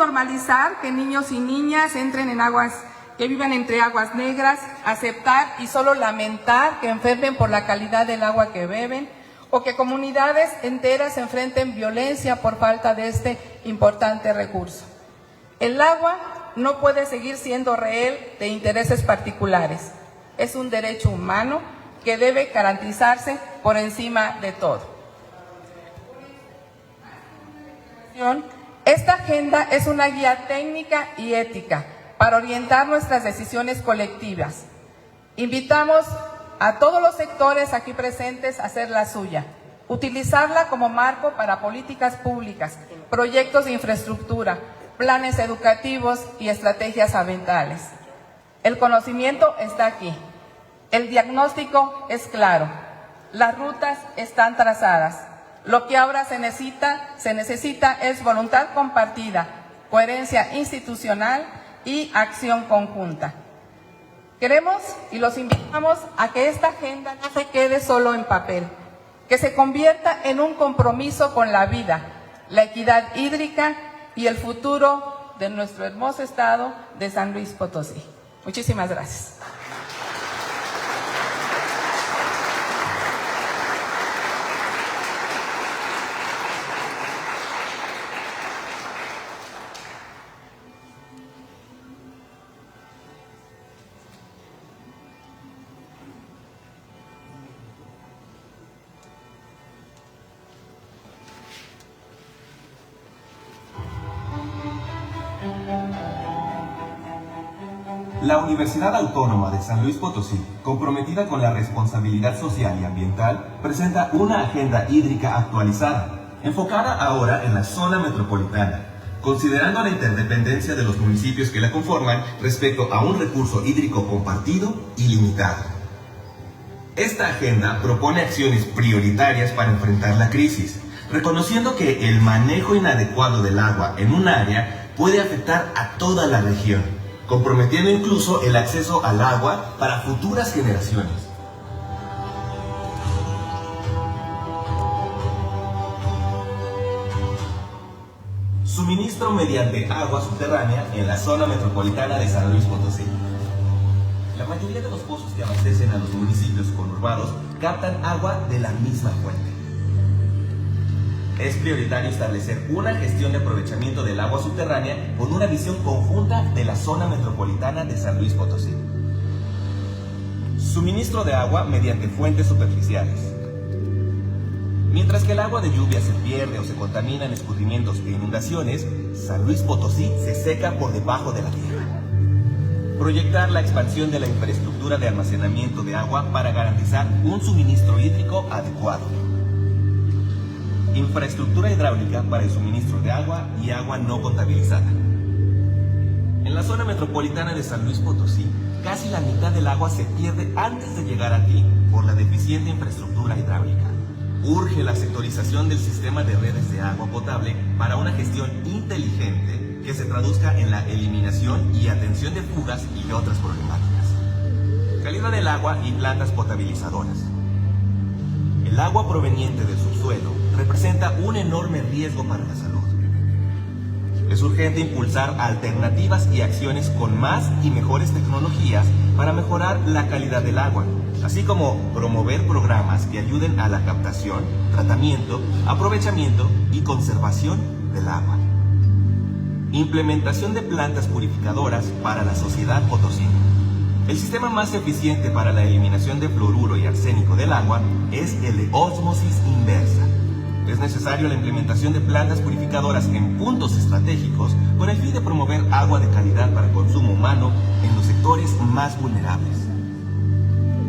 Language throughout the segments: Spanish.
normalizar que niños y niñas entren en aguas, que vivan entre aguas negras, aceptar y solo lamentar que enfermen por la calidad del agua que beben, o que comunidades enteras enfrenten violencia por falta de este importante recurso. El agua no puede seguir siendo rehén de intereses particulares. Es un derecho humano que debe garantizarse por encima de todo. Esta agenda es una guía técnica y ética para orientar nuestras decisiones colectivas. Invitamos a todos los sectores aquí presentes a hacer la suya, utilizarla como marco para políticas públicas, proyectos de infraestructura, planes educativos y estrategias ambientales. El conocimiento está aquí, el diagnóstico es claro, las rutas están trazadas. Lo que ahora se necesita es voluntad compartida, coherencia institucional y acción conjunta. Queremos y los invitamos a que esta agenda no se quede solo en papel, que se convierta en un compromiso con la vida, la equidad hídrica y el futuro de nuestro hermoso estado de San Luis Potosí. Muchísimas gracias. La Universidad Autónoma de San Luis Potosí, comprometida con la responsabilidad social y ambiental, presenta una agenda hídrica actualizada, enfocada ahora en la zona metropolitana, considerando la interdependencia de los municipios que la conforman respecto a un recurso hídrico compartido y limitado. Esta agenda propone acciones prioritarias para enfrentar la crisis, reconociendo que el manejo inadecuado del agua en un área puede afectar a toda la región, comprometiendo incluso el acceso al agua para futuras generaciones. Suministro mediante agua subterránea en la zona metropolitana de San Luis Potosí. La mayoría de los pozos que abastecen a los municipios conurbados captan agua de la misma fuente. Es prioritario establecer una gestión de aprovechamiento del agua subterránea con una visión conjunta de la zona metropolitana de San Luis Potosí. Suministro de agua mediante fuentes superficiales. Mientras que el agua de lluvia se pierde o se contamina en escurrimientos e inundaciones, San Luis Potosí se seca por debajo de la tierra. Proyectar la expansión de la infraestructura de almacenamiento de agua para garantizar un suministro hídrico adecuado. Infraestructura hidráulica para el suministro de agua y agua no contabilizada. En la zona metropolitana de San Luis Potosí, casi la mitad del agua se pierde antes de llegar aquí por la deficiente infraestructura hidráulica. Urge la sectorización del sistema de redes de agua potable para una gestión inteligente que se traduzca en la eliminación y atención de fugas y de otras problemáticas. Calidad del agua y plantas potabilizadoras. El agua proveniente del subsuelo representa un enorme riesgo para la salud. Es urgente impulsar alternativas y acciones con más y mejores tecnologías para mejorar la calidad del agua, así como promover programas que ayuden a la captación, tratamiento, aprovechamiento y conservación del agua. Implementación de plantas purificadoras para la sociedad potosina. El sistema más eficiente para la eliminación de fluoruro y arsénico del agua es el de ósmosis inversa. Es necesario la implementación de plantas purificadoras en puntos estratégicos con el fin de promover agua de calidad para consumo humano en los sectores más vulnerables.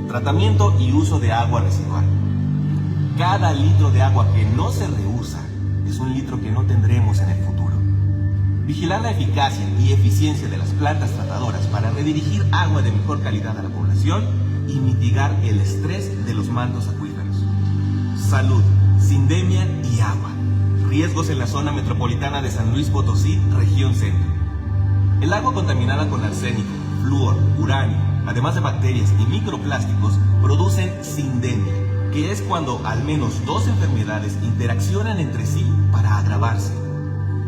Tratamiento y uso de agua residual. Cada litro de agua que no se reusa es un litro que no tendremos en el futuro. Vigilar la eficacia y eficiencia de las plantas tratadoras para redirigir agua de mejor calidad a la población y mitigar el estrés de los mantos acuíferos. Salud, sindemia y agua. Riesgos en la zona metropolitana de San Luis Potosí, región centro. El agua contaminada con arsénico, flúor, uranio, además de bacterias y microplásticos, producen sindemia, que es cuando al menos dos enfermedades interaccionan entre sí para agravarse.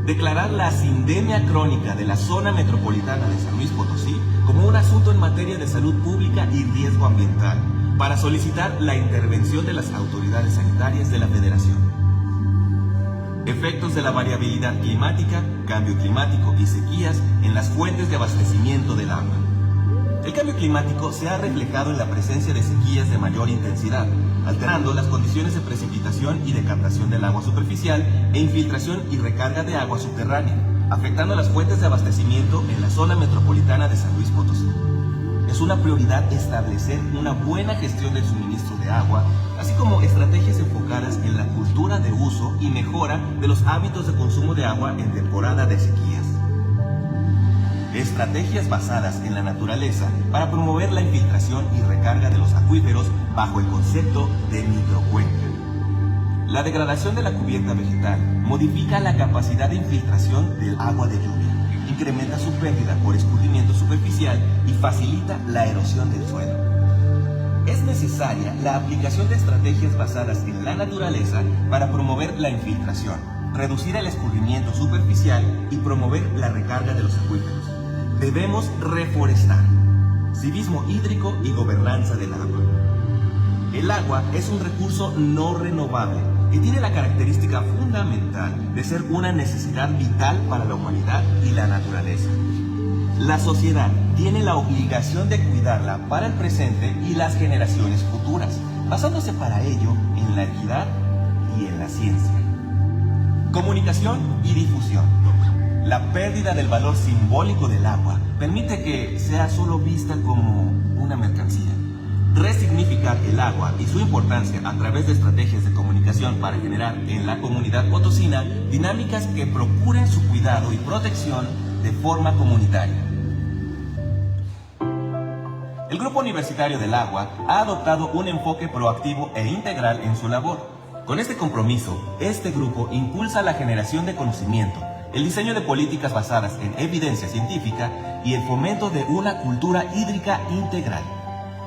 declarar la sindemia crónica de la zona metropolitana de San Luis Potosí como un asunto en materia de salud pública y riesgo ambiental, para solicitar la intervención de las autoridades sanitarias de la Federación. Efectos de la variabilidad climática, cambio climático y sequías en las fuentes de abastecimiento del agua. El cambio climático se ha reflejado en la presencia de sequías de mayor intensidad, alterando las condiciones de precipitación y de captación del agua superficial e infiltración y recarga de agua subterránea, afectando las fuentes de abastecimiento en la zona metropolitana de San Luis Potosí. Es una prioridad establecer una buena gestión del suministro de agua, así como estrategias enfocadas en la cultura de uso y mejora de los hábitos de consumo de agua en temporada de sequías. Estrategias basadas en la naturaleza para promover la infiltración y recarga de los acuíferos bajo el concepto de microcuenca. La degradación de la cubierta vegetal modifica la capacidad de infiltración del agua de lluvia, incrementa su pérdida por escurrimiento superficial y facilita la erosión del suelo. Es necesaria la aplicación de estrategias basadas en la naturaleza para promover la infiltración, reducir el escurrimiento superficial y promover la recarga de los acuíferos. Debemos reforestar, civismo hídrico y gobernanza del agua. El agua es un recurso no renovable que tiene la característica fundamental de ser una necesidad vital para la humanidad y la naturaleza. La sociedad tiene la obligación de cuidarla para el presente y las generaciones futuras, basándose para ello en la equidad y en la ciencia. Comunicación y difusión. La pérdida del valor simbólico del agua permite que sea solo vista como una mercancía. Resignificar el agua y su importancia a través de estrategias de comunicación para generar en la comunidad potosina dinámicas que procuren su cuidado y protección de forma comunitaria. El Grupo Universitario del Agua ha adoptado un enfoque proactivo e integral en su labor. Con este compromiso, este grupo impulsa la generación de conocimiento, el diseño de políticas basadas en evidencia científica y el fomento de una cultura hídrica integral.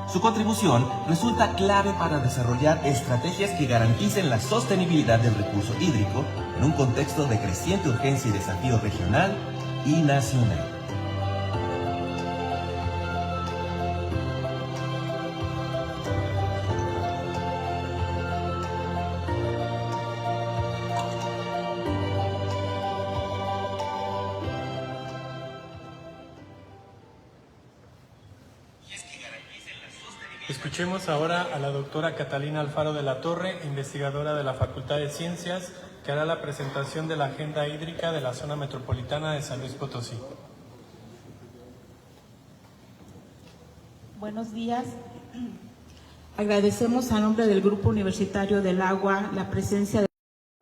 Su contribución resulta clave para desarrollar estrategias que garanticen la sostenibilidad del recurso hídrico en un contexto de creciente urgencia y desafío regional y nacional. Escuchemos ahora a la doctora Catalina Alfaro de la Torre, investigadora de la Facultad de Ciencias, que hará la presentación de la Agenda Hídrica de la Zona Metropolitana de San Luis Potosí. Buenos días. Agradecemos a nombre del Grupo Universitario del Agua la presencia de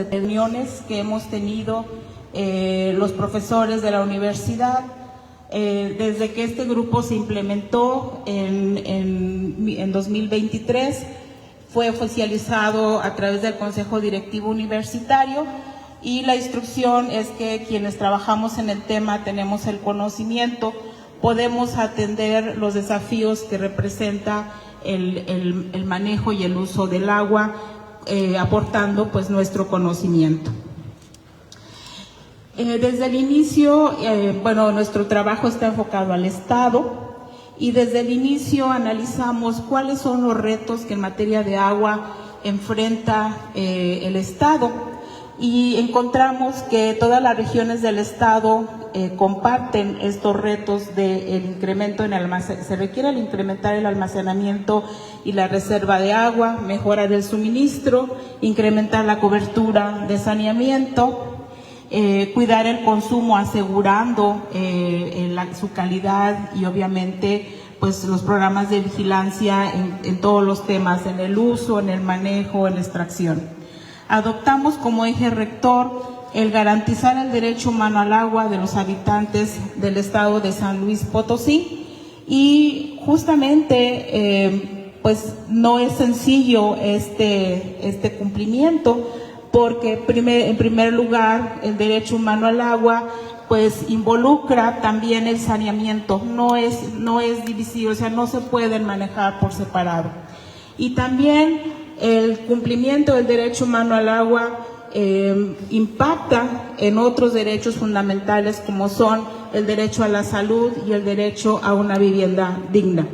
reuniones que hemos tenido los profesores de la universidad. Desde que este grupo se implementó en 2023, fue oficializado a través del Consejo Directivo Universitario y la instrucción es que quienes trabajamos en el tema tenemos el conocimiento, podemos atender los desafíos que representa el manejo y el uso del agua, aportando pues nuestro conocimiento. Desde el inicio, nuestro trabajo está enfocado al Estado y desde el inicio analizamos cuáles son los retos que en materia de agua enfrenta el Estado y encontramos que todas las regiones del Estado comparten estos retos del incremento en se requiere incrementar el almacenamiento y la reserva de agua, mejorar el suministro, incrementar la cobertura de saneamiento, cuidar el consumo asegurando su calidad y obviamente pues los programas de vigilancia en todos los temas, en el uso, en el manejo, en la extracción. Adoptamos como eje rector el garantizar el derecho humano al agua de los habitantes del estado de San Luis Potosí y justamente pues no es sencillo este cumplimiento, porque en primer lugar el derecho humano al agua pues involucra también el saneamiento, no es divisible, o sea, no se pueden manejar por separado. Y también el cumplimiento del derecho humano al agua impacta en otros derechos fundamentales como son el derecho a la salud y el derecho a una vivienda digna.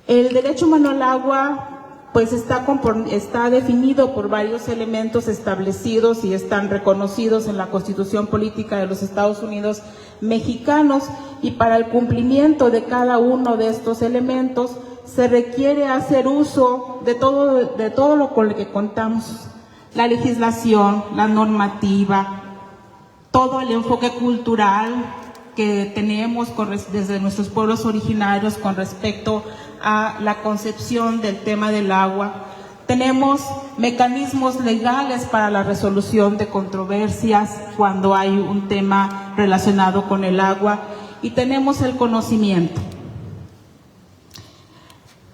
El derecho humano al agua pues está definido por varios elementos establecidos y están reconocidos en la Constitución Política de los Estados Unidos Mexicanos, y para el cumplimiento de cada uno de estos elementos se requiere hacer uso de todo lo con lo que contamos: la legislación, la normativa, todo el enfoque cultural que tenemos desde nuestros pueblos originarios con respecto a la concepción del tema del agua. Tenemos mecanismos legales para la resolución de controversias cuando hay un tema relacionado con el agua, y tenemos el conocimiento.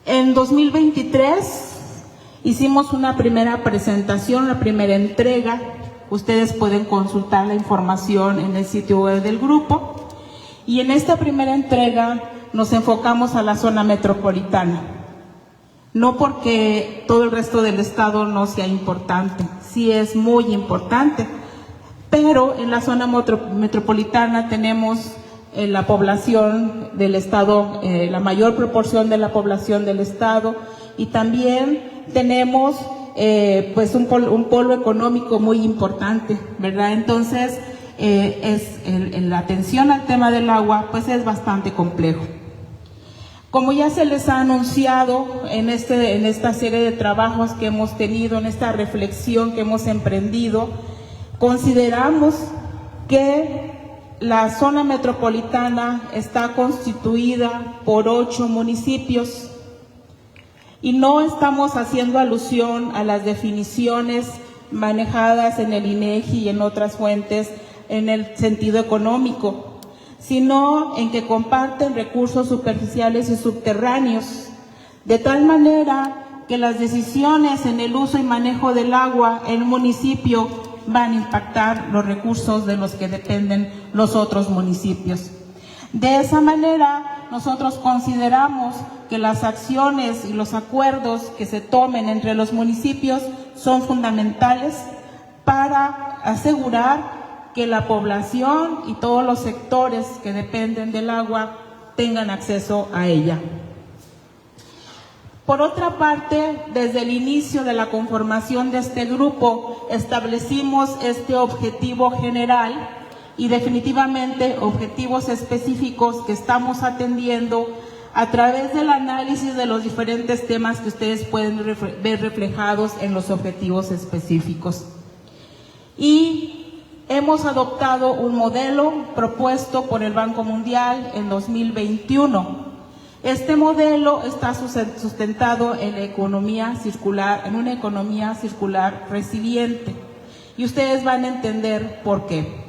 En 2023 hicimos una primera presentación, la primera entrega. Ustedes pueden consultar la información en el sitio web del grupo. Y en esta primera entrega nos enfocamos a la zona metropolitana. No porque todo el resto del estado no sea importante, sí es muy importante, pero en la zona metropolitana tenemos la población del estado, la mayor proporción de la población del estado, y también tenemos pues un polo económico muy importante, ¿verdad? Entonces la atención al tema del agua pues es bastante complejo. Como ya se les ha anunciado en esta serie de trabajos que hemos tenido, en esta reflexión que hemos emprendido, consideramos que la zona metropolitana está constituida por 8 municipios, y no estamos haciendo alusión a las definiciones manejadas en el INEGI y en otras fuentes en el sentido económico, sino en que comparten recursos superficiales y subterráneos, de tal manera que las decisiones en el uso y manejo del agua en un municipio van a impactar los recursos de los que dependen los otros municipios. De esa manera, nosotros consideramos que las acciones y los acuerdos que se tomen entre los municipios son fundamentales para asegurar que la población y todos los sectores que dependen del agua tengan acceso a ella. Por otra parte, desde el inicio de la conformación de este grupo, establecimos este objetivo general y definitivamente objetivos específicos que estamos atendiendo a través del análisis de los diferentes temas que ustedes pueden ver reflejados en los objetivos específicos. Y hemos adoptado un modelo propuesto por el Banco Mundial en 2021. Este modelo está sustentado en la economía circular, en una economía circular resiliente, y ustedes van a entender por qué.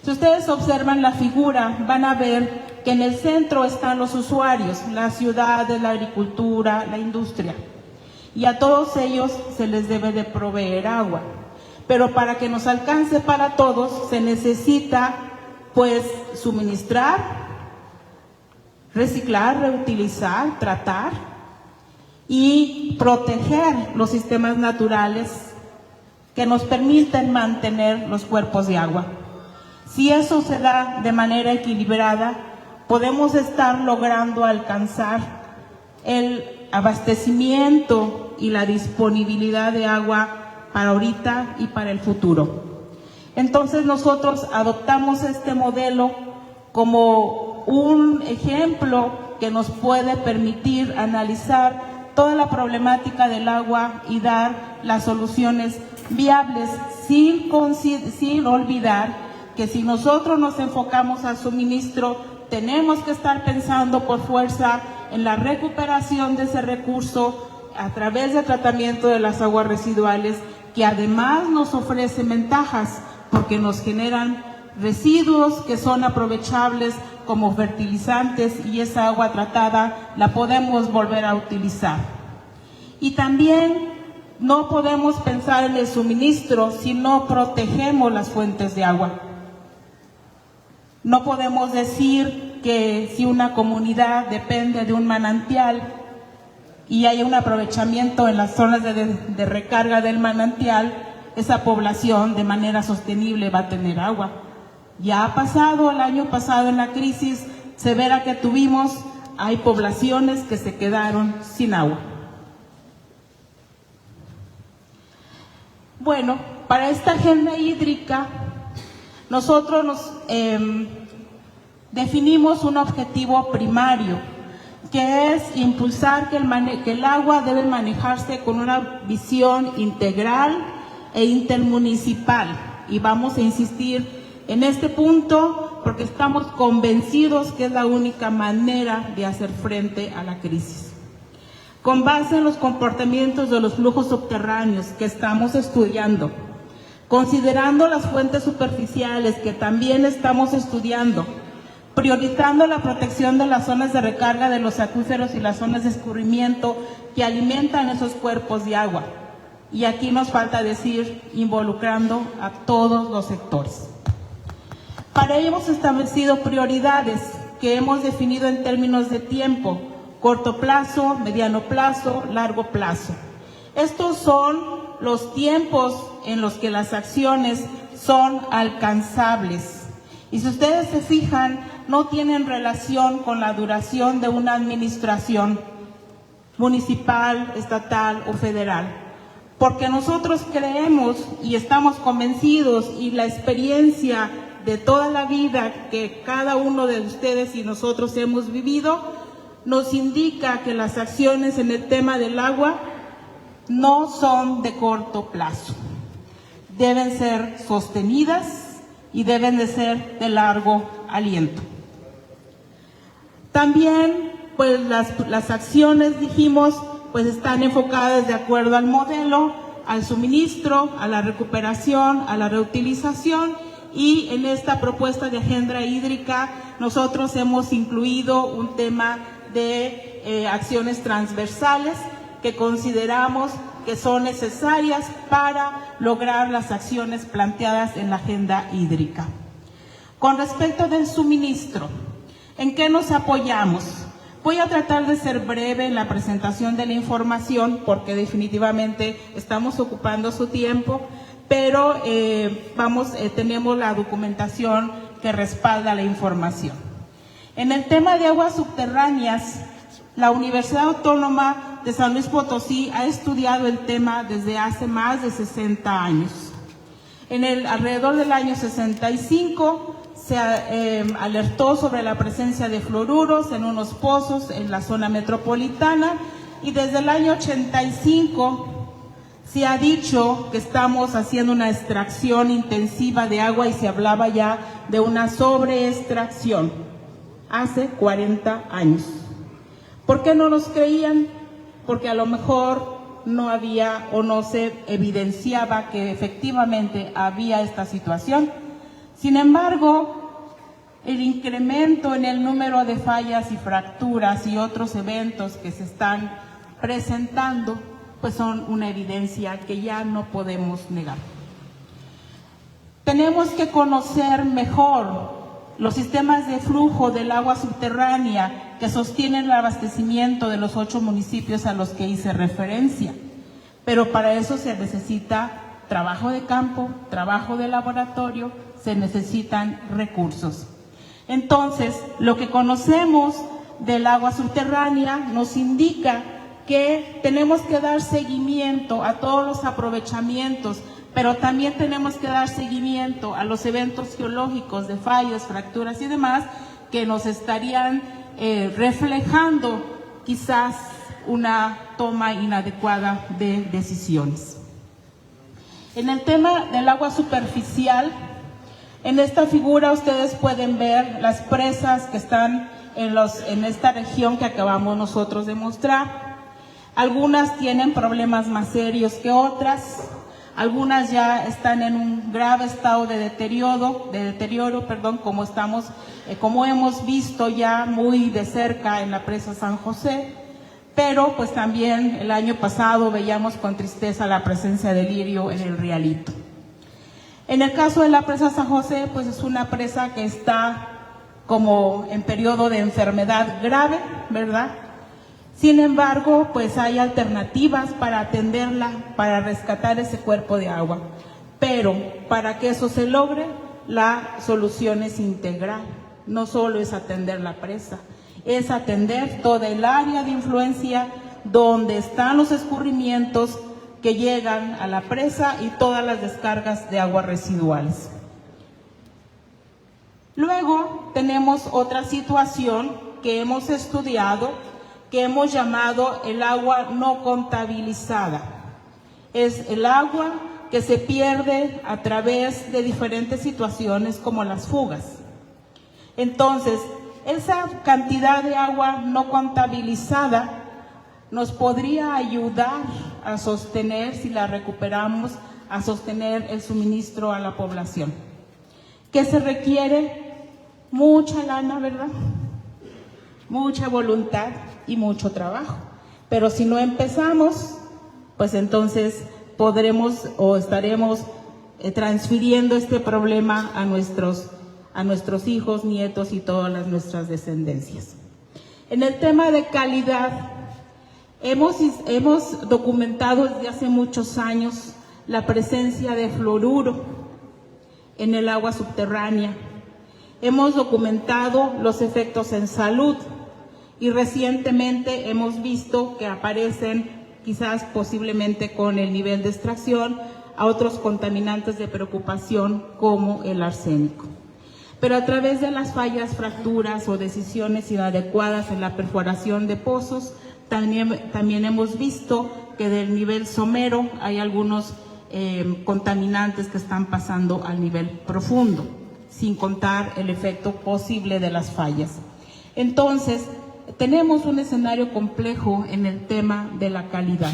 Si ustedes observan la figura, van a ver que en el centro están los usuarios, las ciudades, la agricultura, la industria, y a todos ellos se les debe de proveer agua. Pero para que nos alcance para todos se necesita pues suministrar, reciclar, reutilizar, tratar y proteger los sistemas naturales que nos permiten mantener los cuerpos de agua. Si eso se da de manera equilibrada, podemos estar logrando alcanzar el abastecimiento y la disponibilidad de agua para ahorita y para el futuro. Entonces nosotros adoptamos este modelo como un ejemplo que nos puede permitir analizar toda la problemática del agua y dar las soluciones viables, sin olvidar que si nosotros nos enfocamos al suministro, tenemos que estar pensando por fuerza en la recuperación de ese recurso a través del tratamiento de las aguas residuales, que además nos ofrecen ventajas porque nos generan residuos que son aprovechables como fertilizantes, y esa agua tratada la podemos volver a utilizar. Y también no podemos pensar en el suministro si no protegemos las fuentes de agua. No podemos decir que si una comunidad depende de un manantial y hay un aprovechamiento en las zonas de recarga del manantial, esa población de manera sostenible va a tener agua. Ya ha pasado, el año pasado en la crisis severa que tuvimos, hay poblaciones que se quedaron sin agua. Bueno, para esta agenda hídrica, nosotros definimos un objetivo primario, que es impulsar que el agua debe manejarse con una visión integral e intermunicipal. Y vamos a insistir en este punto porque estamos convencidos que es la única manera de hacer frente a la crisis. Con base en los comportamientos de los flujos subterráneos que estamos estudiando, considerando las fuentes superficiales que también estamos estudiando, priorizando la protección de las zonas de recarga de los acuíferos y las zonas de escurrimiento que alimentan esos cuerpos de agua. Y aquí nos falta decir, involucrando a todos los sectores. Para ello hemos establecido prioridades que hemos definido en términos de tiempo: corto plazo, mediano plazo, largo plazo. Estos son los tiempos en los que las acciones son alcanzables. Y si ustedes se fijan, no tienen relación con la duración de una administración municipal, estatal o federal. Porque nosotros creemos y estamos convencidos, y la experiencia de toda la vida que cada uno de ustedes y nosotros hemos vivido, nos indica que las acciones en el tema del agua no son de corto plazo. Deben ser sostenidas y deben de ser de largo aliento. También, pues las acciones, dijimos, pues están enfocadas de acuerdo al modelo, al suministro, a la recuperación, a la reutilización, y en esta propuesta de agenda hídrica nosotros hemos incluido un tema de acciones transversales que consideramos que son necesarias para lograr las acciones planteadas en la agenda hídrica. Con respecto del suministro, ¿en qué nos apoyamos? Voy a tratar de ser breve en la presentación de la información porque definitivamente estamos ocupando su tiempo, pero tenemos la documentación que respalda la información. En el tema de aguas subterráneas, la Universidad Autónoma de San Luis Potosí ha estudiado el tema desde hace más de 60 años. Alrededor del año 65 se alertó sobre la presencia de fluoruros en unos pozos en la zona metropolitana, y desde el año 85 se ha dicho que estamos haciendo una extracción intensiva de agua y se hablaba ya de una sobreextracción hace 40 años. ¿Por qué no nos creían? Porque a lo mejor no había o no se evidenciaba que efectivamente había esta situación. Sin embargo, el incremento en el número de fallas y fracturas y otros eventos que se están presentando, pues son una evidencia que ya no podemos negar. Tenemos que conocer mejor los sistemas de flujo del agua subterránea que sostienen el abastecimiento de los 8 municipios a los que hice referencia. Pero para eso se necesita trabajo de campo, trabajo de laboratorio, se necesitan recursos. Entonces, lo que conocemos del agua subterránea nos indica que tenemos que dar seguimiento a todos los aprovechamientos, pero también tenemos que dar seguimiento a los eventos geológicos de fallas, fracturas y demás que nos estarían reflejando quizás una toma inadecuada de decisiones. En el tema del agua superficial, en esta figura ustedes pueden ver las presas que están en esta región que acabamos nosotros de mostrar. Algunas tienen problemas más serios que otras. Algunas ya están en un grave estado de deterioro, como hemos visto ya muy de cerca en la presa San José, pero pues también el año pasado veíamos con tristeza la presencia de lirio en el Rialito. En el caso de la presa San José, pues es una presa que está como en periodo de enfermedad grave, ¿verdad? Sin embargo, pues hay alternativas para atenderla, para rescatar ese cuerpo de agua. Pero para que eso se logre, la solución es integral. No solo es atender la presa, es atender toda el área de influencia donde están los escurrimientos que llegan a la presa y todas las descargas de aguas residuales. Luego tenemos otra situación que hemos estudiado, que hemos llamado el agua no contabilizada. Es el agua que se pierde a través de diferentes situaciones como las fugas. Entonces, esa cantidad de agua no contabilizada nos podría ayudar a sostener, si la recuperamos, a sostener el suministro a la población. ¿Qué se requiere? Mucha lana, ¿verdad? Mucha voluntad y mucho trabajo. Pero si no empezamos, pues entonces podremos o estaremos transfiriendo este problema a nuestros hijos, nietos y todas nuestras descendencias. En el tema de calidad, hemos documentado desde hace muchos años la presencia de fluoruro en el agua subterránea. Hemos documentado los efectos en salud y recientemente hemos visto que aparecen, quizás posiblemente con el nivel de extracción, a otros contaminantes de preocupación como el arsénico. Pero a través de las fallas, fracturas o decisiones inadecuadas en la perforación de pozos, también hemos visto que del nivel somero hay algunos contaminantes que están pasando al nivel profundo, sin contar el efecto posible de las fallas. Entonces, tenemos un escenario complejo en el tema de la calidad,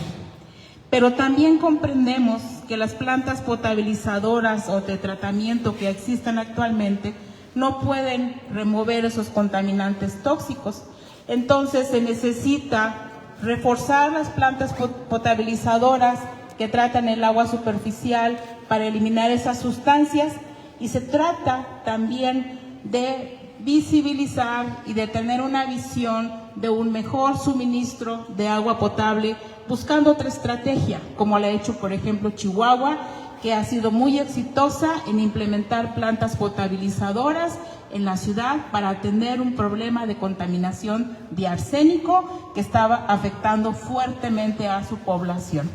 pero también comprendemos que las plantas potabilizadoras o de tratamiento que existen actualmente no pueden remover esos contaminantes tóxicos. Entonces se necesita reforzar las plantas potabilizadoras que tratan el agua superficial para eliminar esas sustancias, y se trata también de visibilizar y de tener una visión de un mejor suministro de agua potable, buscando otra estrategia, como la ha hecho, por ejemplo, Chihuahua, que ha sido muy exitosa en implementar plantas potabilizadoras en la ciudad para atender un problema de contaminación de arsénico que estaba afectando fuertemente a su población.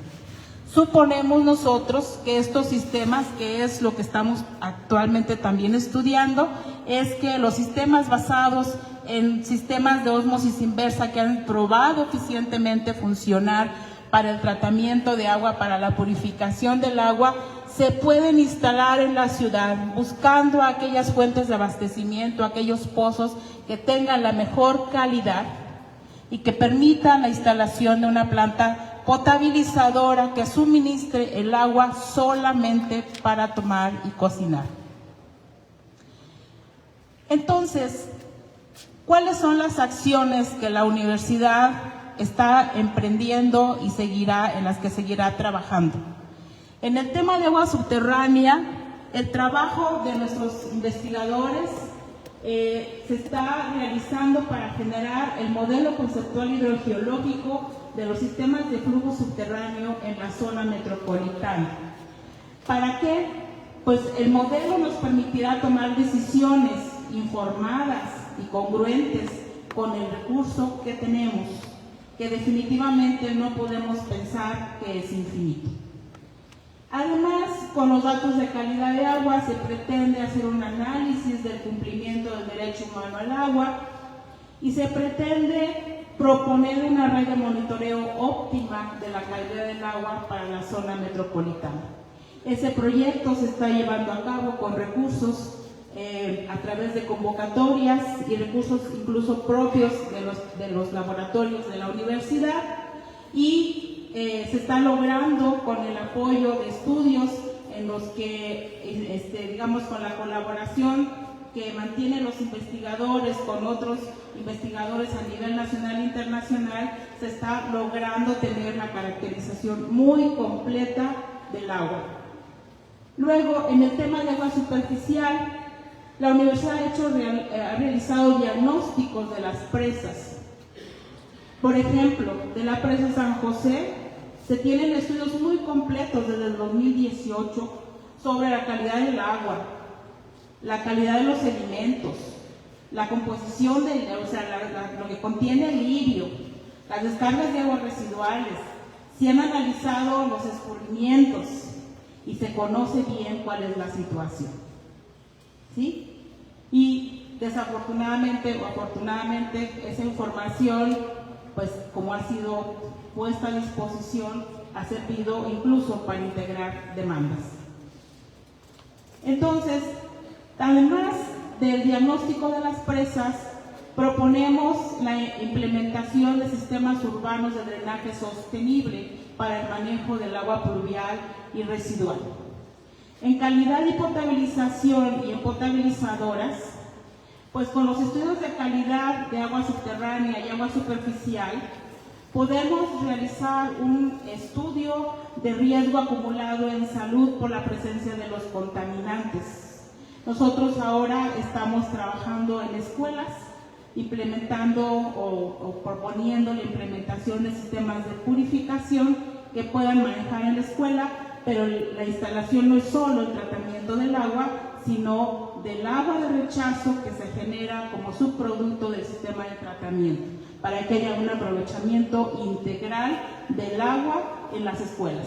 Suponemos nosotros que estos sistemas, que es lo que estamos actualmente también estudiando, es que los sistemas basados en sistemas de ósmosis inversa que han probado eficientemente funcionar para el tratamiento de agua, para la purificación del agua, se pueden instalar en la ciudad, buscando aquellas fuentes de abastecimiento, aquellos pozos que tengan la mejor calidad y que permitan la instalación de una planta potabilizadora que suministre el agua solamente para tomar y cocinar. Entonces, ¿cuáles son las acciones que la universidad está emprendiendo y en las que seguirá trabajando? En el tema de agua subterránea, el trabajo de nuestros investigadores se está realizando para generar el modelo conceptual hidrogeológico de los sistemas de flujo subterráneo en la zona metropolitana. ¿Para qué? Pues el modelo nos permitirá tomar decisiones informadas y congruentes con el recurso que tenemos, que definitivamente no podemos pensar que es infinito. Además, con los datos de calidad de agua se pretende hacer un análisis del cumplimiento del derecho humano al agua y se pretende proponer una red de monitoreo óptima de la calidad del agua para la zona metropolitana. Ese proyecto se está llevando a cabo con recursos a través de convocatorias y recursos incluso propios de los laboratorios de la universidad, y se está logrando con el apoyo de estudios en los que, digamos, con la colaboración que mantienen los investigadores con otros investigadores a nivel nacional e internacional, se está logrando tener la caracterización muy completa del agua. Luego, en el tema de agua superficial, la universidad ha realizado diagnósticos de las presas Por ejemplo, de la presa San José se tienen estudios muy completos desde el 2018 sobre la calidad del agua, la calidad de los sedimentos, la composición lo que contiene el lirio, las descargas de aguas residuales. Se han analizado los escurrimientos y se conoce bien cuál es la situación, ¿sí? Y desafortunadamente o afortunadamente esa información, pues como ha sido puesta a disposición, ha servido incluso para integrar demandas. Entonces, además del diagnóstico de las presas, proponemos la implementación de sistemas urbanos de drenaje sostenible para el manejo del agua pluvial y residual. En calidad y potabilización y en potabilizadoras, pues con los estudios de calidad de agua subterránea y agua superficial, podemos realizar un estudio de riesgo acumulado en salud por la presencia de los contaminantes. Nosotros ahora estamos trabajando en escuelas, implementando o proponiendo la implementación de sistemas de purificación que puedan manejar en la escuela, pero la instalación no es solo el tratamiento del agua, sino del agua de rechazo que se genera como subproducto del sistema de tratamiento, para que haya un aprovechamiento integral del agua en las escuelas.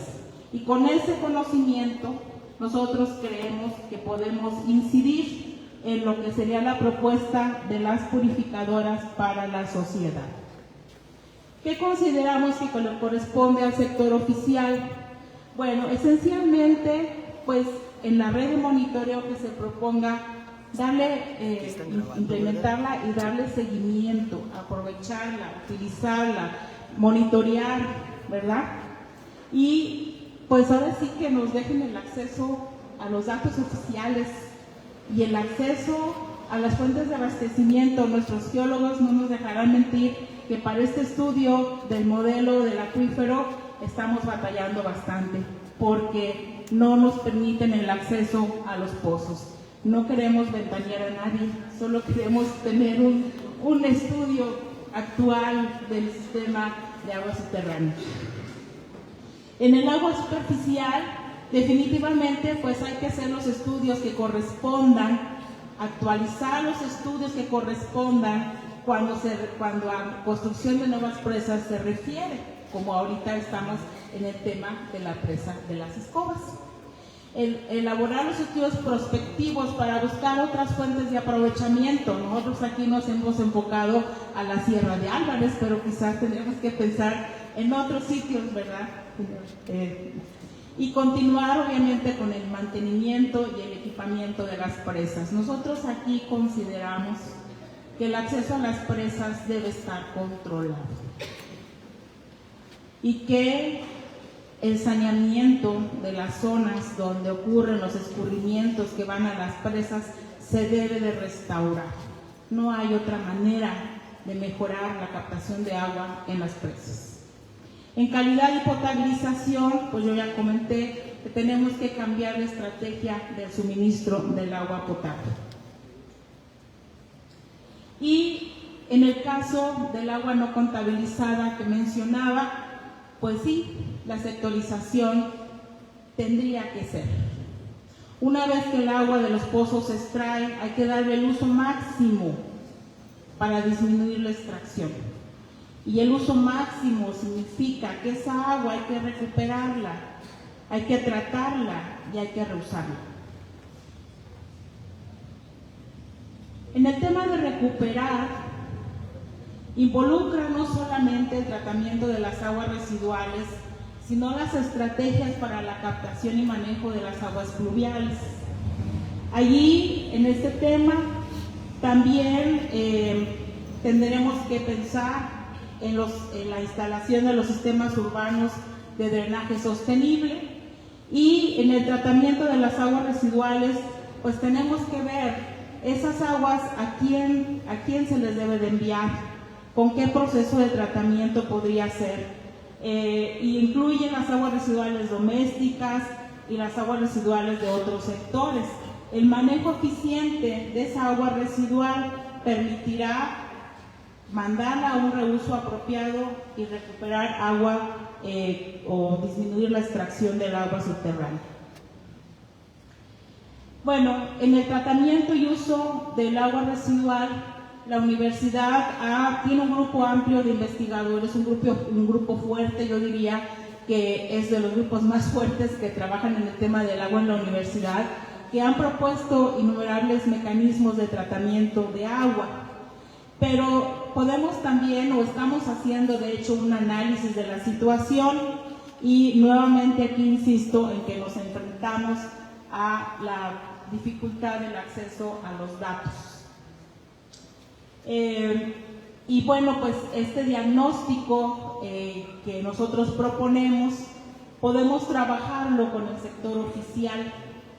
Y con ese conocimiento, nosotros creemos que podemos incidir en lo que sería la propuesta de las purificadoras para la sociedad. ¿Qué consideramos que corresponde al sector oficial? Bueno, esencialmente, pues en la red de monitoreo que se proponga, implementarla y darle seguimiento, aprovecharla, utilizarla, monitorear, ¿verdad? Y pues ahora sí que nos dejen el acceso a los datos oficiales y el acceso a las fuentes de abastecimiento. Nuestros geólogos no nos dejarán mentir que para este estudio del modelo del acuífero estamos batallando bastante, porque no nos permiten el acceso a los pozos. No queremos ventanear a nadie, solo queremos tener un estudio actual del sistema de agua subterránea. En el agua superficial, definitivamente, pues hay que hacer los estudios que correspondan, actualizar los estudios que correspondan cuando a construcción de nuevas presas se refiere, como ahorita estamos en el tema de la presa de las Escobas. Elaborar los estudios prospectivos para buscar otras fuentes de aprovechamiento. Nosotros aquí nos hemos enfocado a la Sierra de Álvarez, pero quizás tendremos que pensar en otros sitios, ¿verdad? Y continuar obviamente con el mantenimiento y el equipamiento de las presas. Nosotros aquí consideramos que el acceso a las presas debe estar controlado y que el saneamiento de las zonas donde ocurren los escurrimientos que van a las presas se debe de restaurar. No hay otra manera de mejorar la captación de agua en las presas. En calidad y potabilización, pues yo ya comenté que tenemos que cambiar la estrategia del suministro del agua potable. Y en el caso del agua no contabilizada que mencionaba, pues sí, la sectorización tendría que ser. Una vez que el agua de los pozos se extrae, hay que darle el uso máximo para disminuir la extracción. Y el uso máximo significa que esa agua hay que recuperarla, hay que tratarla y hay que reusarla. En el tema de recuperar, involucra no solamente el tratamiento de las aguas residuales, sino las estrategias para la captación y manejo de las aguas pluviales. Allí, en este tema, también tendremos que pensar en la instalación de los sistemas urbanos de drenaje sostenible, y en el tratamiento de las aguas residuales, pues tenemos que ver esas aguas a quién se les debe de enviar, con qué proceso de tratamiento podría ser. Y incluyen las aguas residuales domésticas y las aguas residuales de otros sectores. El manejo eficiente de esa agua residual permitirá mandarla a un reuso apropiado y recuperar agua o disminuir la extracción del agua subterránea. Bueno, en el tratamiento y uso del agua residual, la universidad tiene un grupo amplio de investigadores, un grupo fuerte, yo diría que es de los grupos más fuertes que trabajan en el tema del agua en la universidad, que han propuesto innumerables mecanismos de tratamiento de agua. Pero podemos también, o estamos haciendo de hecho un análisis de la situación, y nuevamente aquí insisto en que nos enfrentamos a la dificultad del acceso a los datos. Y bueno, pues este diagnóstico que nosotros proponemos, podemos trabajarlo con el sector oficial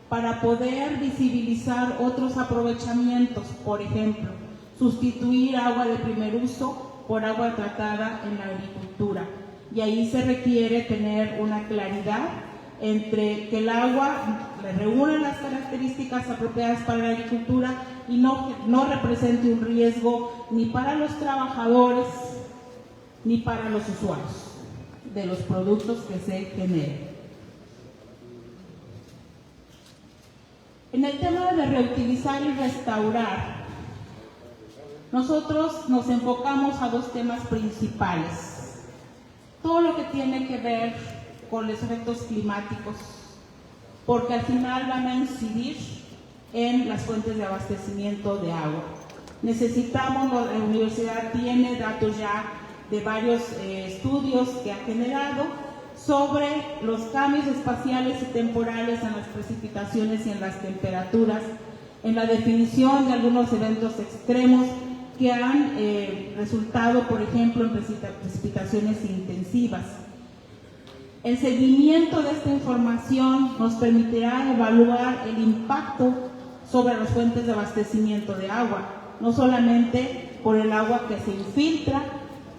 para poder visibilizar otros aprovechamientos, por ejemplo, sustituir agua de primer uso por agua tratada en la agricultura. Y ahí se requiere tener una claridad entre que el agua reúne las características apropiadas para la agricultura y no represente un riesgo ni para los trabajadores ni para los usuarios de los productos que se generen. En el tema de reutilizar y restaurar, nosotros nos enfocamos a dos temas principales. Todo lo que tiene que ver con los efectos climáticos, porque al final van a incidir en las fuentes de abastecimiento de agua. Necesitamos, la universidad tiene datos ya de varios estudios que ha generado sobre los cambios espaciales y temporales en las precipitaciones y en las temperaturas, en la definición de algunos eventos extremos que han resultado, por ejemplo, en precipitaciones intensivas. El seguimiento de esta información nos permitirá evaluar el impacto sobre las fuentes de abastecimiento de agua, no solamente por el agua que se infiltra,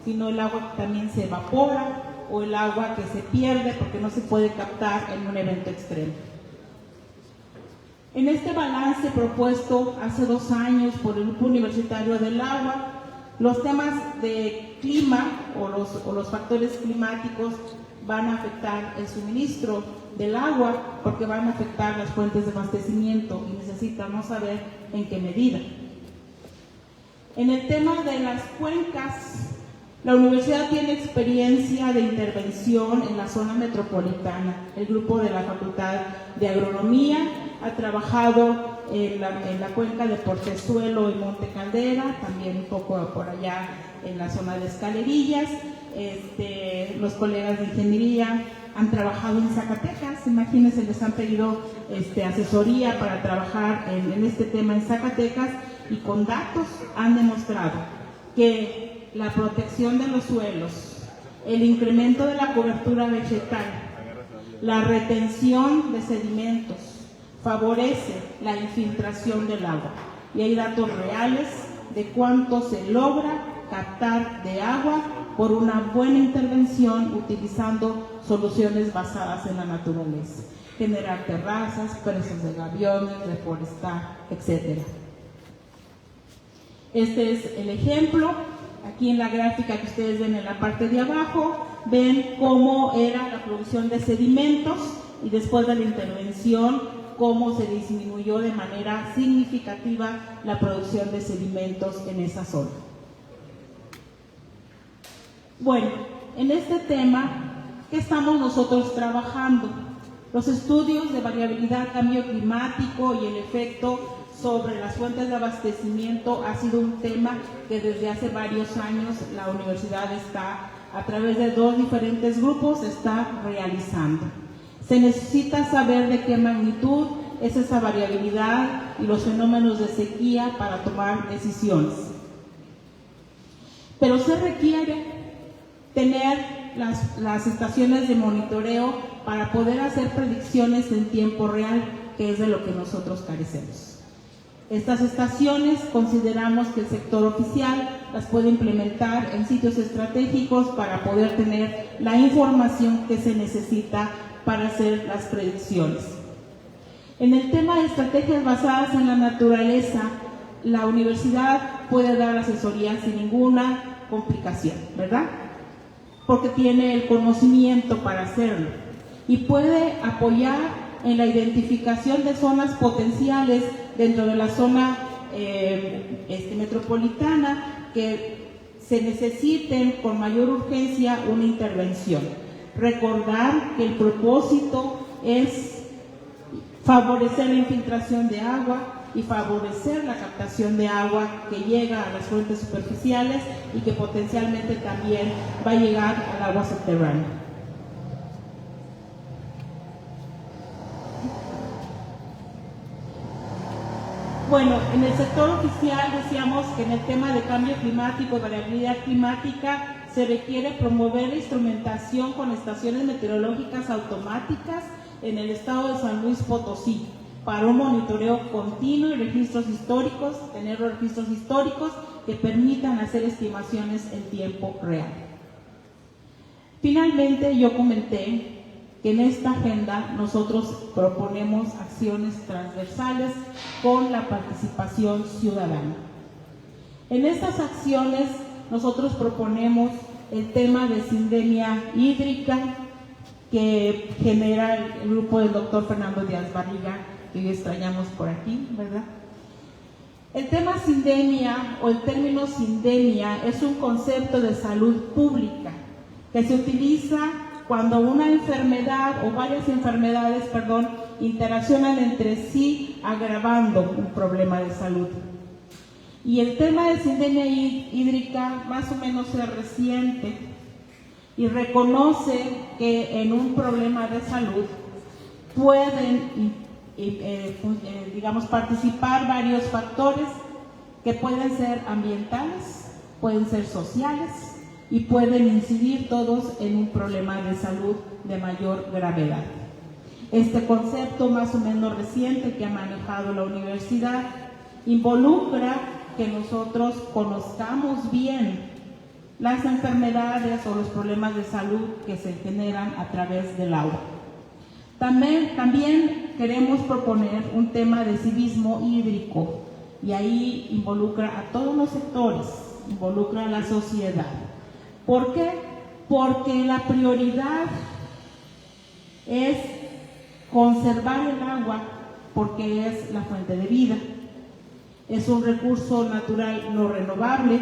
sino el agua que también se evapora o el agua que se pierde porque no se puede captar en un evento extremo. En este balance propuesto hace 2 años por el Grupo Universitario del Agua, los temas de clima o los factores climáticos van a afectar el suministro del agua porque van a afectar las fuentes de abastecimiento y necesitamos saber en qué medida. En el tema de las cuencas, la universidad tiene experiencia de intervención en la zona metropolitana. El grupo de la Facultad de Agronomía ha trabajado en la cuenca de Portezuelo y Monte Caldera, también un poco por allá en la zona de Escalerillas. Los colegas de ingeniería han trabajado en Zacatecas, imagínense, les han pedido asesoría para trabajar en este tema en Zacatecas, y con datos han demostrado que la protección de los suelos, el incremento de la cobertura vegetal, la retención de sedimentos, favorece la infiltración del agua. Y hay datos reales de cuánto se logra captar de agua por una buena intervención utilizando soluciones basadas en la naturaleza. Generar terrazas, presas de gaviones, reforestar, etc. Este es el ejemplo. Aquí en la gráfica que ustedes ven en la parte de abajo, ven cómo era la producción de sedimentos y después de la intervención, cómo se disminuyó de manera significativa la producción de sedimentos en esa zona. Bueno, en este tema, ¿qué estamos nosotros trabajando? Los estudios de variabilidad, cambio climático y el efecto sobre las fuentes de abastecimiento ha sido un tema que desde hace varios años la universidad está, a través de 2 diferentes grupos, está realizando. Se necesita saber de qué magnitud es esa variabilidad y los fenómenos de sequía para tomar decisiones. Pero se requiere tener las estaciones de monitoreo para poder hacer predicciones en tiempo real, que es de lo que nosotros carecemos. Estas estaciones consideramos que el sector oficial las puede implementar en sitios estratégicos para poder tener la información que se necesita para hacer las predicciones. En el tema de estrategias basadas en la naturaleza, la universidad puede dar asesoría sin ninguna complicación, ¿verdad? Porque tiene el conocimiento para hacerlo y puede apoyar en la identificación de zonas potenciales dentro de la zona metropolitana que se necesiten con mayor urgencia una intervención. Recordar que el propósito es favorecer la infiltración de agua y favorecer la captación de agua que llega a las fuentes superficiales y que potencialmente también va a llegar al agua subterránea. Bueno, en el sector oficial decíamos que en el tema de cambio climático y variabilidad climática se requiere promover la instrumentación con estaciones meteorológicas automáticas en el estado de San Luis Potosí para un monitoreo continuo y registros históricos, tener registros históricos que permitan hacer estimaciones en tiempo real. Finalmente, yo comenté que en esta agenda nosotros proponemos acciones transversales con la participación ciudadana. En estas acciones nosotros proponemos el tema de sindemia hídrica que genera el grupo del doctor Fernando Díaz Barriga, que hoy extrañamos por aquí, ¿verdad? El tema sindemia o el término sindemia es un concepto de salud pública que se utiliza cuando una enfermedad o varias enfermedades, interaccionan entre sí agravando un problema de salud. Y el tema de sindemia hídrica más o menos es reciente y reconoce que en un problema de salud pueden participar varios factores que pueden ser ambientales, pueden ser sociales y pueden incidir todos en un problema de salud de mayor gravedad. Este concepto más o menos reciente que ha manejado la universidad involucra que nosotros conozcamos bien las enfermedades o los problemas de salud que se generan a través del agua. También queremos proponer un tema de civismo hídrico y ahí involucra a todos los sectores, involucra a la sociedad. ¿Por qué? Porque la prioridad es conservar el agua porque es la fuente de vida. Es un recurso natural no renovable,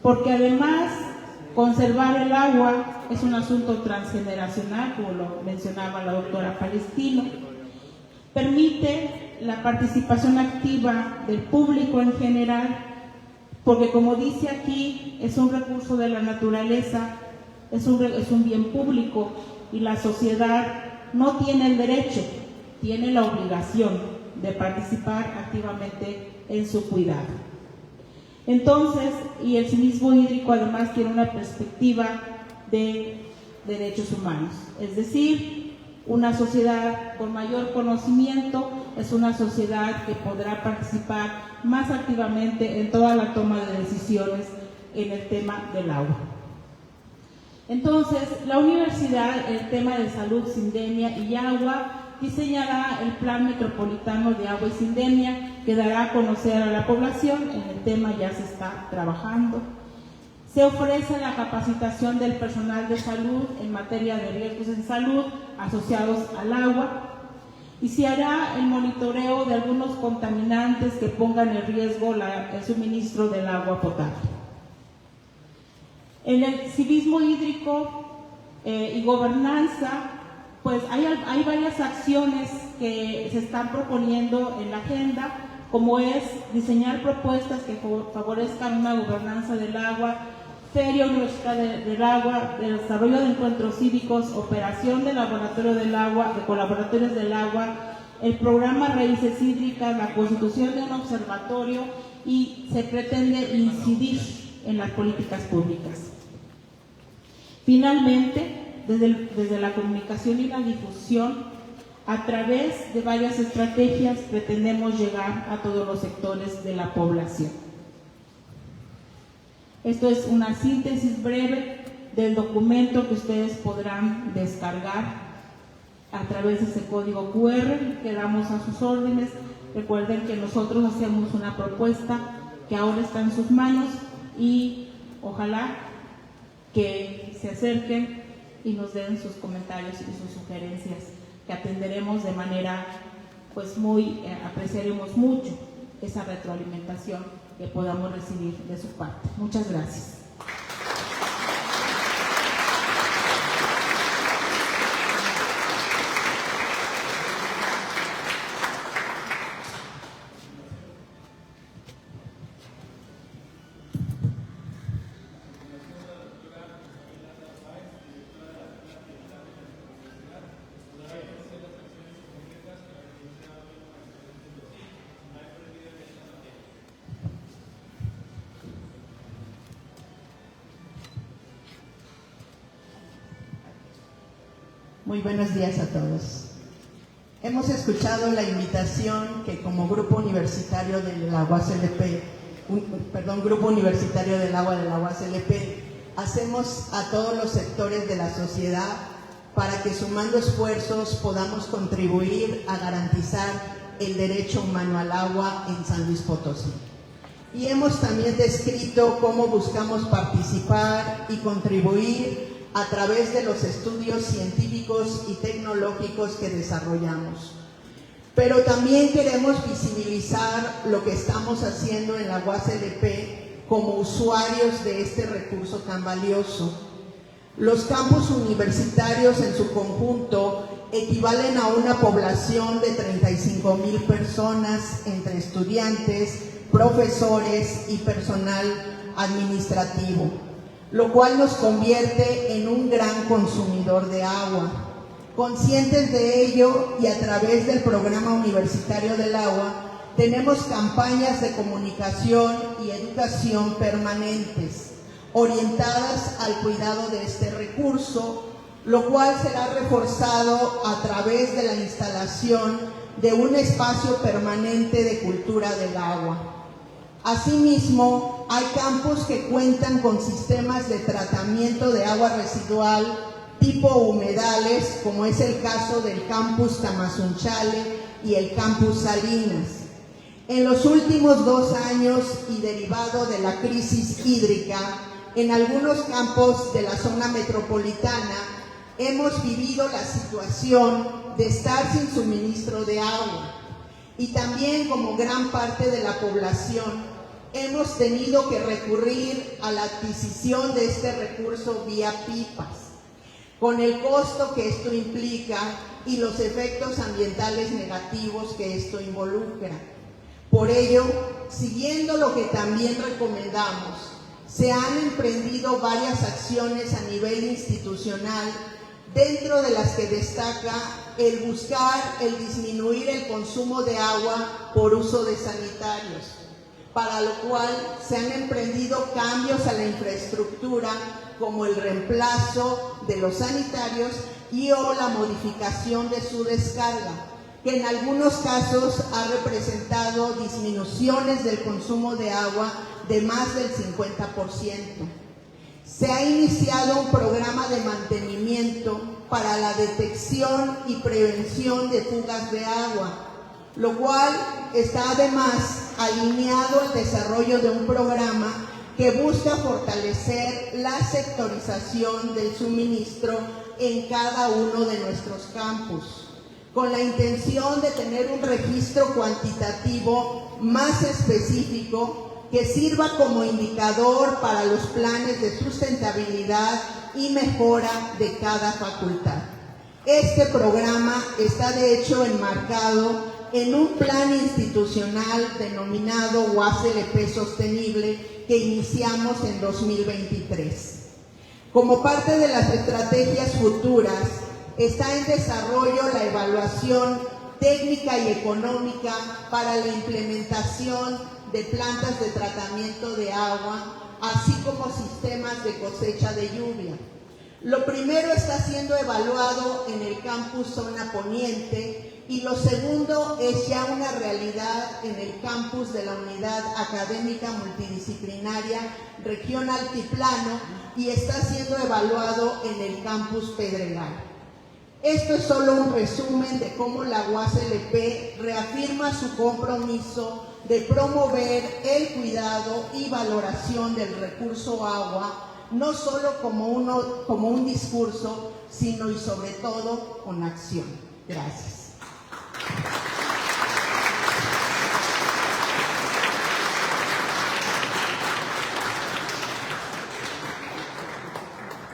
porque además conservar el agua es un asunto transgeneracional, como lo mencionaba la doctora Palestino. Permite la participación activa del público en general, porque como dice aquí, es un recurso de la naturaleza, es un bien público y la sociedad no tiene el derecho, tiene la obligación de participar activamente en su cuidado. Entonces, y el civismo hídrico además tiene una perspectiva de derechos humanos, es decir, una sociedad con mayor conocimiento es una sociedad que podrá participar más activamente en toda la toma de decisiones en el tema del agua. Entonces, la universidad, el tema de salud, sindemia y agua, diseñará el Plan Metropolitano de Agua y Sindemia que dará a conocer a la población. En el tema ya se está trabajando. Se ofrece la capacitación del personal de salud en materia de riesgos en salud asociados al agua y se hará el monitoreo de algunos contaminantes que pongan en riesgo el suministro del agua potable. En el civismo hídrico y gobernanza, pues hay varias acciones que se están proponiendo en la agenda, como es diseñar propuestas que favorezcan una gobernanza del agua, feria universitaria del agua, de desarrollo de encuentros cívicos, operación del laboratorio del agua, de colaboratorios del agua, el programa Raíces Hídricas, la constitución de un observatorio y se pretende incidir en las políticas públicas. Finalmente, desde la comunicación y la difusión, a través de varias estrategias pretendemos llegar a todos los sectores de la población. Esto es una síntesis breve del documento que ustedes podrán descargar a través de ese código QR. Quedamos a sus órdenes. Recuerden que nosotros hacemos una propuesta que ahora está en sus manos y ojalá que se acerquen y nos den sus comentarios y sus sugerencias, que atenderemos de manera pues apreciaremos mucho esa retroalimentación que podamos recibir de su parte. Muchas gracias. Muy buenos días a todos. Hemos escuchado la invitación que como Grupo Universitario de la UASLP, Grupo Universitario del Agua de la UASLP, hacemos a todos los sectores de la sociedad para que sumando esfuerzos podamos contribuir a garantizar el derecho humano al agua en San Luis Potosí. Y hemos también descrito cómo buscamos participar y contribuir a través de los estudios científicos y tecnológicos que desarrollamos. Pero también queremos visibilizar lo que estamos haciendo en la UASLP como usuarios de este recurso tan valioso. Los campus universitarios en su conjunto equivalen a una población de 35,000 personas entre estudiantes, profesores y personal administrativo, lo cual nos convierte en un gran consumidor de agua. Conscientes de ello y a través del Programa Universitario del Agua, tenemos campañas de comunicación y educación permanentes, orientadas al cuidado de este recurso, lo cual será reforzado a través de la instalación de un espacio permanente de cultura del agua. Asimismo, hay campus que cuentan con sistemas de tratamiento de agua residual tipo humedales, como es el caso del campus Tamazunchale y el campus Salinas. En los últimos 2 años y derivado de la crisis hídrica, en algunos campos de la zona metropolitana hemos vivido la situación de estar sin suministro de agua y también, como gran parte de la población, hemos tenido que recurrir a la adquisición de este recurso vía pipas, con el costo que esto implica y los efectos ambientales negativos que esto involucra. Por ello, siguiendo lo que también recomendamos, se han emprendido varias acciones a nivel institucional, dentro de las que destaca el buscar el disminuir el consumo de agua por uso de sanitarios, para lo cual se han emprendido cambios a la infraestructura, como el reemplazo de los sanitarios y o la modificación de su descarga, que en algunos casos ha representado disminuciones del consumo de agua de más del 50%. Se ha iniciado un programa de mantenimiento para la detección y prevención de fugas de agua, lo cual está además alineado al desarrollo de un programa que busca fortalecer la sectorización del suministro en cada uno de nuestros campus, con la intención de tener un registro cuantitativo más específico que sirva como indicador para los planes de sustentabilidad y mejora de cada facultad. Este programa está de hecho enmarcado en un plan institucional denominado UASLP Sostenible que iniciamos en 2023. Como parte de las estrategias futuras, está en desarrollo la evaluación técnica y económica para la implementación de plantas de tratamiento de agua, así como sistemas de cosecha de lluvia. Lo primero está siendo evaluado en el campus Zona Poniente y lo segundo es ya una realidad en el campus de la Unidad Académica Multidisciplinaria Región Altiplano y está siendo evaluado en el campus Pedregal. Esto es solo un resumen de cómo la UASLP reafirma su compromiso de promover el cuidado y valoración del recurso agua, no solo como un discurso, sino y sobre todo con acción. Gracias.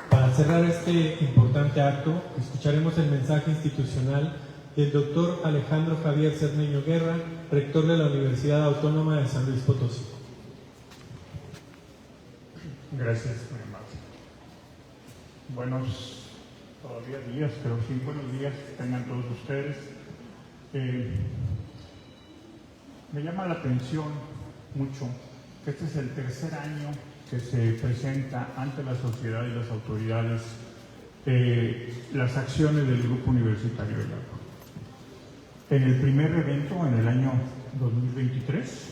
Para cerrar este importante acto, escucharemos el mensaje institucional del doctor Alejandro Javier Cermeño Guerra, rector de la Universidad Autónoma de San Luis Potosí. Gracias, muy amable. Buenos todavía días, pero sí, buenos días tengan todos ustedes. Me llama la atención mucho que este es el tercer año que se presenta ante la sociedad y las autoridades las acciones del Grupo Universitario del Agua. En el primer evento, en el año 2023,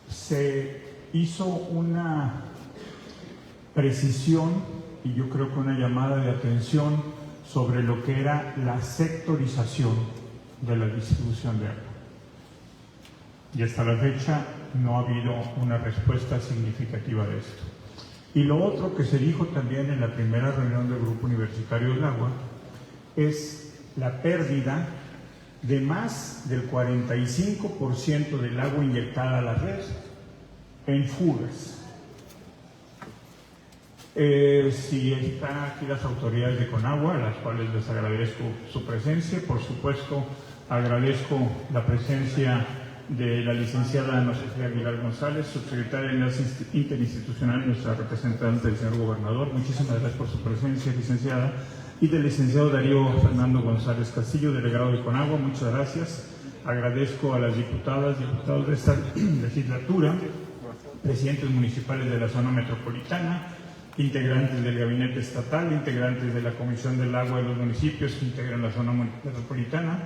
se hizo una precisión y yo creo que una llamada de atención sobre lo que era la sectorización de la distribución de agua. Y hasta la fecha no ha habido una respuesta significativa de esto. Y lo otro que se dijo también en la primera reunión del Grupo Universitario del Agua es la pérdida de más del 45% del agua inyectada a la red en fugas. Si están aquí las autoridades de Conagua, a las cuales les agradezco su presencia, por supuesto agradezco la presencia de la licenciada Ana Sofía Aguilar González, subsecretaria de Enlace Interinstitucional y nuestra representante, el señor gobernador. Muchísimas gracias por su presencia, licenciada. Y del licenciado Darío Fernando González Castillo, delegado de Conagua, muchas gracias. Agradezco a las diputadas, diputados de esta legislatura, presidentes municipales de la zona metropolitana, integrantes del gabinete estatal, integrantes de la Comisión del Agua de los municipios que integran la zona metropolitana,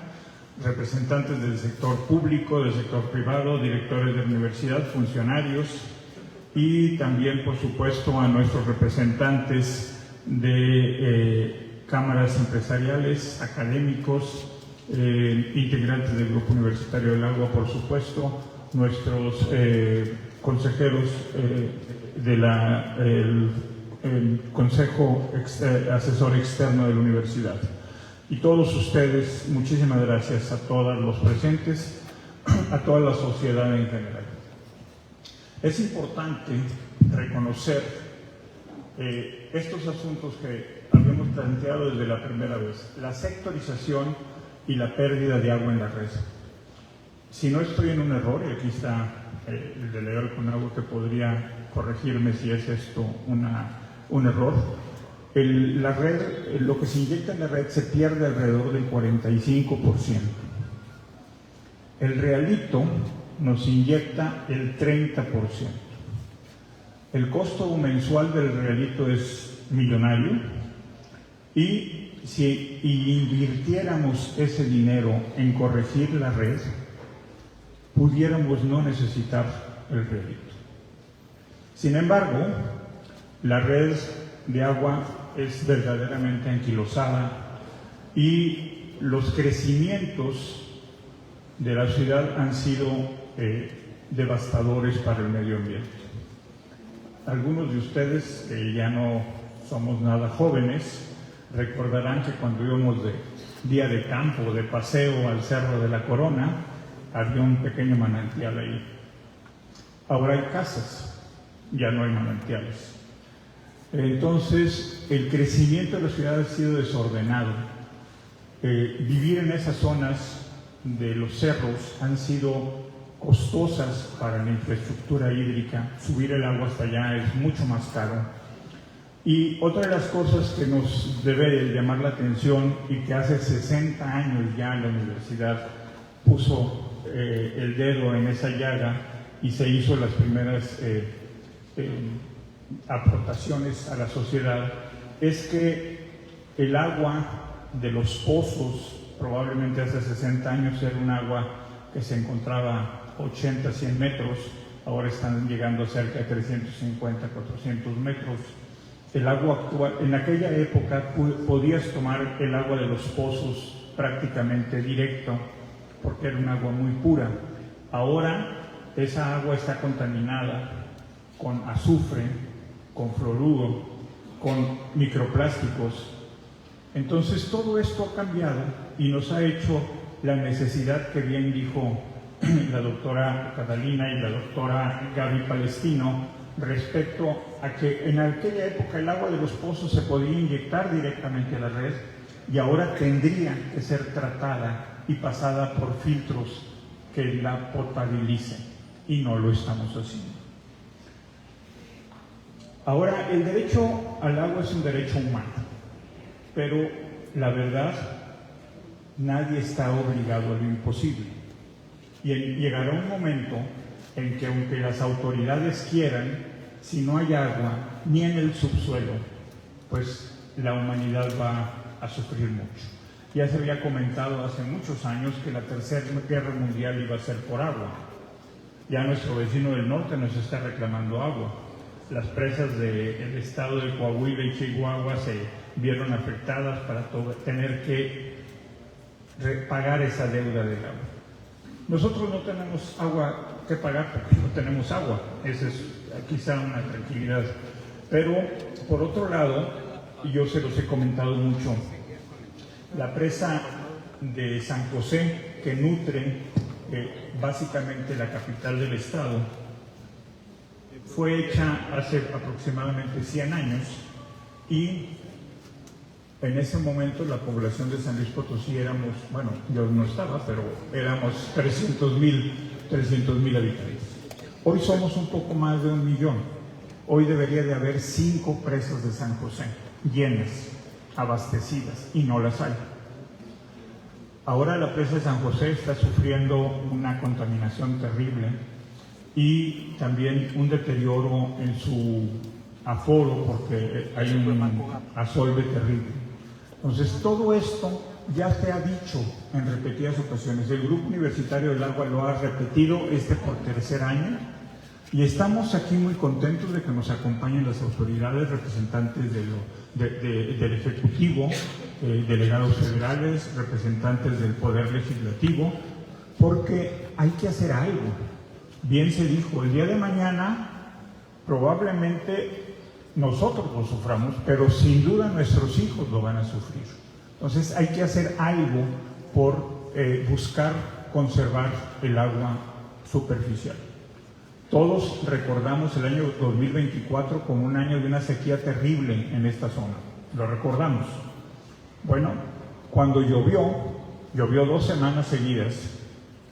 representantes del sector público, del sector privado, directores de la universidad, funcionarios y también, por supuesto, a nuestros representantes de cámaras empresariales, académicos, integrantes del Grupo Universitario del Agua, por supuesto, nuestros consejeros del Consejo Asesor Externo de la Universidad. Y todos ustedes, muchísimas gracias a todos los presentes, a toda la sociedad en general. Es importante reconocer estos asuntos que habíamos planteado desde la primera vez, la sectorización y la pérdida de agua en la red. Si no estoy en un error, y aquí está el delegado con agua que podría corregirme si es esto un error, la red, lo que se inyecta en la red se pierde alrededor del 45%. El Realito nos inyecta el 30%. El costo mensual del Realito es millonario y si invirtiéramos ese dinero en corregir la red, pudiéramos no necesitar el Realito. Sin embargo, la red de agua es verdaderamente anquilosada y los crecimientos de la ciudad han sido devastadores para el medio ambiente. Algunos de ustedes, que ya no somos nada jóvenes, recordarán que cuando íbamos de día de campo, de paseo al Cerro de la Corona, había un pequeño manantial ahí. Ahora hay casas, ya no hay manantiales. Entonces, el crecimiento de la ciudad ha sido desordenado. Vivir en esas zonas de los cerros han sido costosas para la infraestructura hídrica. Subir el agua hasta allá es mucho más caro. Y otra de las cosas que nos debe llamar la atención y que hace 60 años ya la universidad puso el dedo en esa llaga y se hizo las primeras aportaciones a la sociedad, es que el agua de los pozos, probablemente hace 60 años era un agua que se encontraba 80, 100 metros, ahora están llegando a cerca de 350, 400 metros. El agua actual, en aquella época podías tomar el agua de los pozos prácticamente directo, porque era un agua muy pura. Ahora esa agua está contaminada con azufre, con fluoruro, con microplásticos. Entonces todo esto ha cambiado y nos ha hecho la necesidad que bien dijo la doctora Catalina y la doctora Gaby Palestino respecto a que en aquella época el agua de los pozos se podía inyectar directamente a la red y ahora tendría que ser tratada y pasada por filtros que la potabilicen, y no lo estamos haciendo. Ahora, el derecho al agua es un derecho humano, pero la verdad, nadie está obligado a lo imposible. Y llegará un momento en que aunque las autoridades quieran, si no hay agua ni en el subsuelo, pues la humanidad va a sufrir mucho. Ya se había comentado hace muchos años que la Tercera Guerra Mundial iba a ser por agua. Ya nuestro vecino del norte nos está reclamando agua. Las presas del estado de Coahuila y Chihuahua se vieron afectadas para tener que pagar esa deuda del agua. Nosotros no tenemos agua que pagar porque no tenemos agua. Esa es quizá una tranquilidad. Pero, por otro lado, y yo se los he comentado mucho, la presa de San José, que nutre básicamente la capital del estado, fue hecha hace aproximadamente 100 años y en ese momento la población de San Luis Potosí éramos, bueno, yo no estaba, pero éramos 300,000 habitantes. Hoy somos un poco más de 1 millón. Hoy debería de haber 5 presas de San José llenas, abastecidas, y no las hay. Ahora la presa de San José está sufriendo una contaminación terrible y también un deterioro en su aforo porque hay un asolve terrible. Entonces todo esto ya se ha dicho en repetidas ocasiones. El Grupo Universitario del Agua lo ha repetido por tercer año y estamos aquí muy contentos de que nos acompañen las autoridades representantes del Ejecutivo, delegados federales, representantes del Poder Legislativo, porque hay que hacer algo. Bien se dijo, el día de mañana probablemente nosotros lo suframos, pero sin duda nuestros hijos lo van a sufrir. Entonces hay que hacer algo por buscar conservar el agua superficial. Todos recordamos el año 2024 como un año de una sequía terrible en esta zona. Lo recordamos. Bueno, cuando llovió 2 semanas seguidas.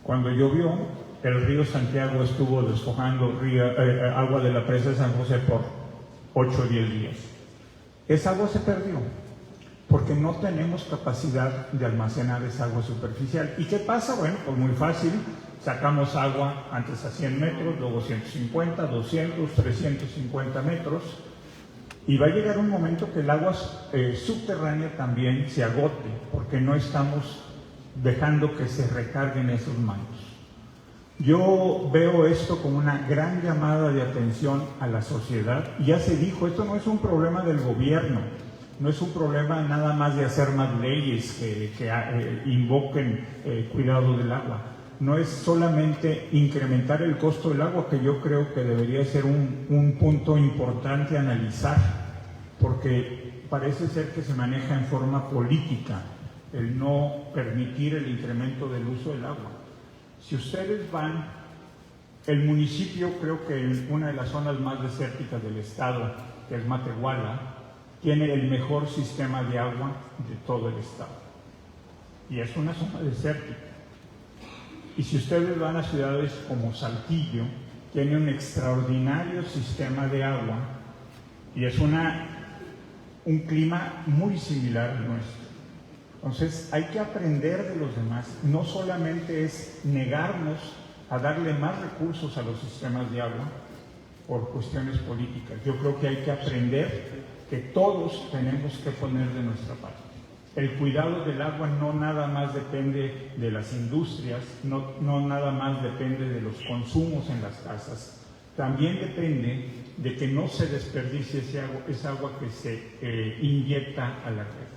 Cuando llovió, el río Santiago estuvo despojando agua de la presa de San José por 8 o 10 días. Esa agua se perdió porque no tenemos capacidad de almacenar esa agua superficial. ¿Y qué pasa? Bueno, pues muy fácil. Sacamos agua antes a 100 metros, luego 150, 200, 350 metros. Y va a llegar un momento que el agua subterránea también se agote, porque no estamos dejando que se recarguen esos mantos. Yo veo esto como una gran llamada de atención a la sociedad. Ya se dijo, esto no es un problema del gobierno, no es un problema nada más de hacer más leyes que invoquen cuidado del agua. No es solamente incrementar el costo del agua, que yo creo que debería ser un punto importante a analizar, porque parece ser que se maneja en forma política el no permitir el incremento del uso del agua. Si ustedes van, el municipio, creo que en una de las zonas más desérticas del estado, que es Matehuala, tiene el mejor sistema de agua de todo el estado. Y es una zona desértica. Y si ustedes van a ciudades como Saltillo, tiene un extraordinario sistema de agua y es un clima muy similar al nuestro. Entonces hay que aprender de los demás. No solamente es negarnos a darle más recursos a los sistemas de agua por cuestiones políticas. Yo creo que hay que aprender que todos tenemos que poner de nuestra parte. El cuidado del agua no nada más depende de las industrias, no nada más depende de los consumos en las casas, también depende de que no se desperdicie esa agua que se inyecta a la red.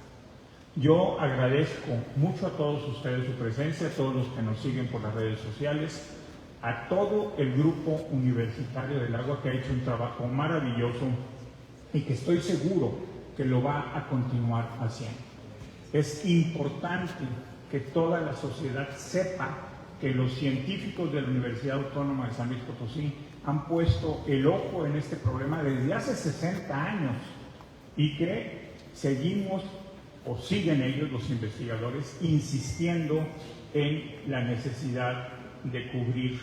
Yo agradezco mucho a todos ustedes su presencia, a todos los que nos siguen por las redes sociales, a todo el Grupo Universitario del Agua, que ha hecho un trabajo maravilloso y que estoy seguro que lo va a continuar haciendo. Es importante que toda la sociedad sepa que los científicos de la Universidad Autónoma de San Luis Potosí han puesto el ojo en este problema desde hace 60 años y que seguimos o siguen ellos, los investigadores, insistiendo en la necesidad de cubrir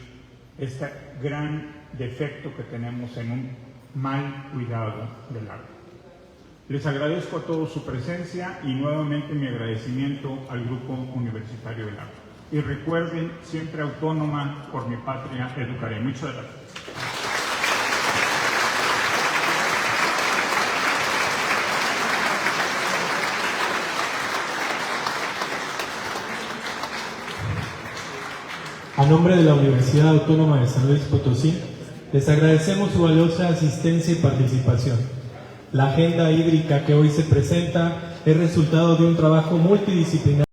este gran defecto que tenemos en un mal cuidado del agua. Les agradezco a todos su presencia y nuevamente mi agradecimiento al Grupo Universitario del Agua. Y recuerden, siempre autónoma, por mi patria educaré. Muchas gracias. A nombre de la Universidad Autónoma de San Luis Potosí, les agradecemos su valiosa asistencia y participación. La agenda hídrica que hoy se presenta es resultado de un trabajo multidisciplinario